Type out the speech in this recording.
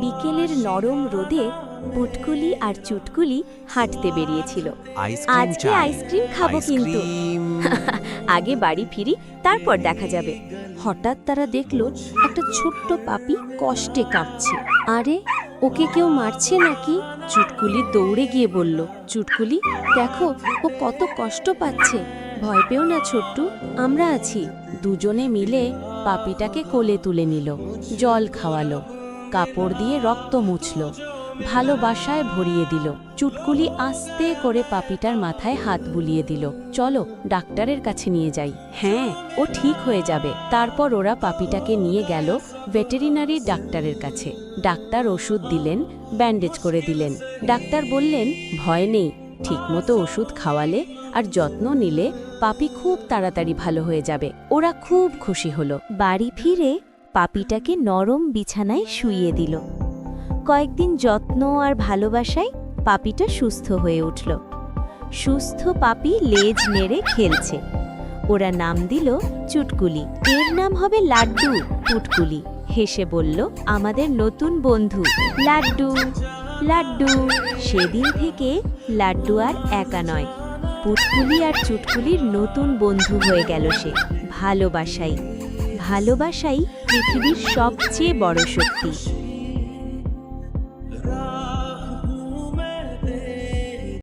বিকেলের নরম রোদে পুটকুলি আর চুটকুলি হাঁটতে বেরিয়েছিল। আজকে আইসক্রিম খাবো, কিন্তু আগে বাড়ি ফিরি, তারপর দেখা যাবে। হঠাৎ তারা দেখলো একটা ছোট্ট পাপি কষ্টে কাঁপছে। আরে, ওকে কেউ মারছে নাকি? চুটকুলি দৌড়ে গিয়ে বলল, চুটকুলি দেখো, ও কত কষ্ট পাচ্ছে। ভয় পেও না ছোট্টু, আমরা আছি। দুজনে মিলে পাপিটাকে কোলে তুলে নিল, জল খাওয়ালো, কাপড় দিয়ে রক্ত মুছল, ভালোবাসায় ভরিয়ে দিল। চুটকুলি আস্তে করে পাপিটার মাথায় হাত বুলিয়ে দিল। চলো ডাক্তারের কাছে নিয়ে যাই। হ্যাঁ, ও ঠিক হয়ে যাবে। তারপর ওরা পাপিটাকে নিয়ে গেল ভেটেরিনারি ডাক্তারের কাছে। ডাক্তার ওষুধ দিলেন, ব্যান্ডেজ করে দিলেন। ডাক্তার বললেন, ভয় নেই, ঠিকমতো ওষুধ খাওয়ালে আর যত্ন নিলে পাপি খুব তাড়াতাড়ি ভালো হয়ে যাবে। ওরা খুব খুশি হলো। বাড়ি ফিরে পাপিটাকে নরম বিছানায় শুইয়ে দিল। কয়েকদিন যত্ন আর ভালোবাসায় পাপিটা সুস্থ হয়ে উঠল। সুস্থ পাপি লেজ নেড়ে খেলছে। ওরা নাম দিল চুটকুলি। এর নাম হবে লাড্ডু। পুটকুলি হেসে বলল, আমাদের নতুন বন্ধু লাড্ডু। লাড্ডু। সেদিন থেকে লাড্ডু আর একা নয়, পুটকুলি আর চুটকুলির নতুন বন্ধু হয়ে গেল সে। ভালোবাসাই পৃথিবীর সবচেয়ে বড় শক্তি।